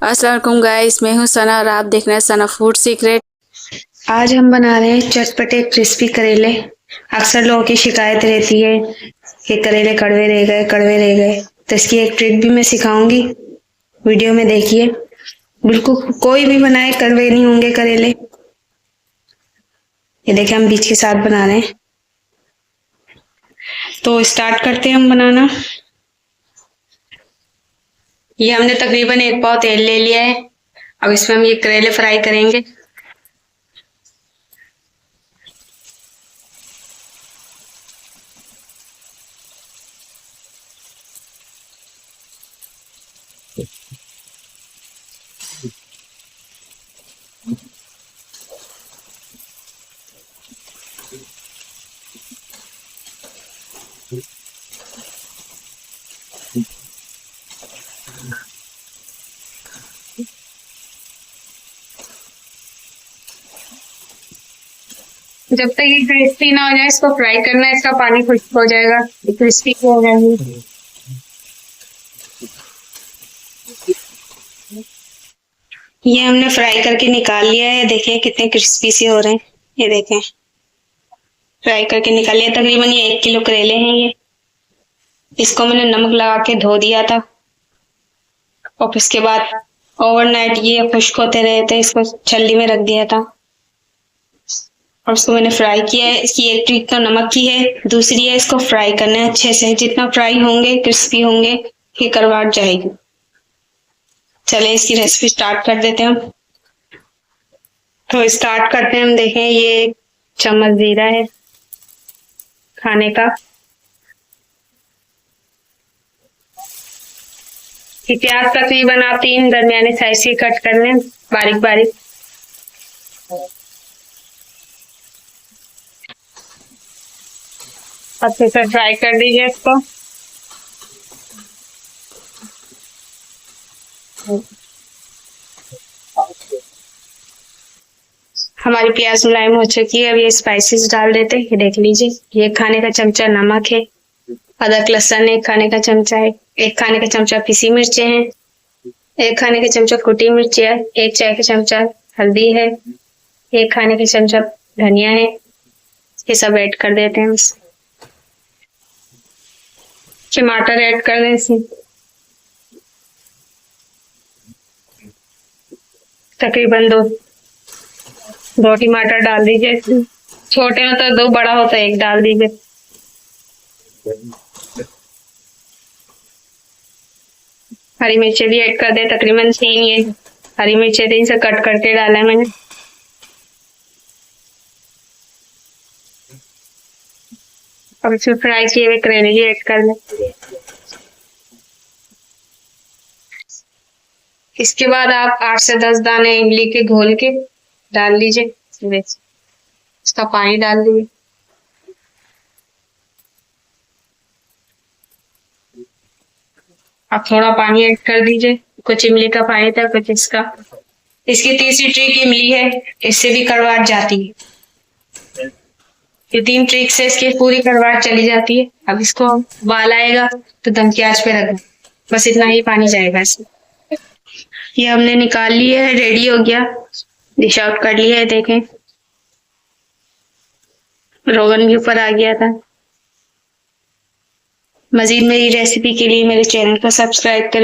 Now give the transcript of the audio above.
अस्सलाम वालेकुम गाइस, मैं हूं सना और आप देख रहे हैं सना फूड सीक्रेट। आज हम बना रहे हैं चटपटे क्रिस्पी करेले। अक्सर लोगों की शिकायत रहती है कि करेले कड़वे रह गए। तो इसकी एक ट्रिक भी मैं सिखाऊंगी, वीडियो में देखिए। बिल्कुल कोई भी बनाए कड़वे नहीं होंगे करेले। ये देखिए हम बीज के साथ बना रहे हैं। तो स्टार्ट करते हैं हम बनाना। ये हमने तकरीबन 1 पाव तेल ले लिया है। अब इसमें हम ये करेले फ्राई करेंगे। जब तक ये क्रिस्पी ना हो जाए इसको फ्राई करना है। इसका पानी खुश्क हो जाएगा, क्रिस्पी हो जाएगी। ये हमने फ्राई करके निकाल लिया है। देखिए कितने क्रिस्पी से हो रहे हैं। ये देखें फ्राई करके निकाल लिया। तकरीबन ये 1 किलो करेले हैं। ये इसको मैंने नमक लगा के धो दिया था और उसके बाद ओवरनाइट ये खुश्क होते रहे थे। इसको छल्ली में रख दिया था और उसको मैंने फ्राई किया है। इसकी एक ट्रिक तो नमक की है, दूसरी है इसको फ्राई करना है अच्छे से। जितना फ्राई होंगे क्रिस्पी होंगे ये करवाट जाएगी। चले इसकी रेसिपी स्टार्ट कर देते हैं हम। तो स्टार्ट करते हैं हम। देखें ये 1 चम्मच जीरा है खाने का। ये प्याज तकरीबन आप 3 दरमियाने साइज के कट कर लें बारीक बारीक। अच्छे से फ्राई कर दीजिए इसको। हमारी प्याज मुलायम हो चुकी है। अब ये स्पाइसेस डाल देते हैं। ये देख लीजिए, ये खाने का चमचा नमक है, अदरक लहसुन 1 खाने का चमचा है, 1 खाने का चमचा पिसी मिर्चें हैं, 1 खाने का चमचा कुटी मिर्च है, 1 चाय का चमचा हल्दी है, 1 खाने का चमचा धनिया है। ये सब ऐड कर देते हैं। टमाटर ऐड कर दें इसमें। तकरीबन दो टमाटर डाल दीजिए इसमें। छोटे हो तो 2, बड़ा हो तो 1 डाल दीजिए। हरी मिर्चें भी ऐड कर दे। तकरीबन 3 ये हरी मिर्चें 3 से कट करके डाला है मैंने। अब इसमें फ्राई किए हुए करेले भी ऐड कर लें। इसके बाद आप 8 से 10 दाने इमली के घोल के डाल लीजिए। इसका पानी डाल दीजिए। आप थोड़ा पानी ऐड कर दीजिए। कुछ इमली का पानी था, कुछ इसका। इसकी तीसरी ट्रिक इमली है, इससे भी कड़वाहट जाती है। ये 3 ट्रिक से इसकी पूरी कड़वाहट चली जाती है। अब इसको उबाल आएगा तो दम की आंच पे रखना, बस इतना ही पानी जाएगा इसमें। ये हमने निकाल लिया है, रेडी हो गया, डिश आउट कर लिया है। देखें रोगन भी ऊपर आ गया था। मजीद मेरी रेसिपी के लिए मेरे चैनल को सब्सक्राइब करें।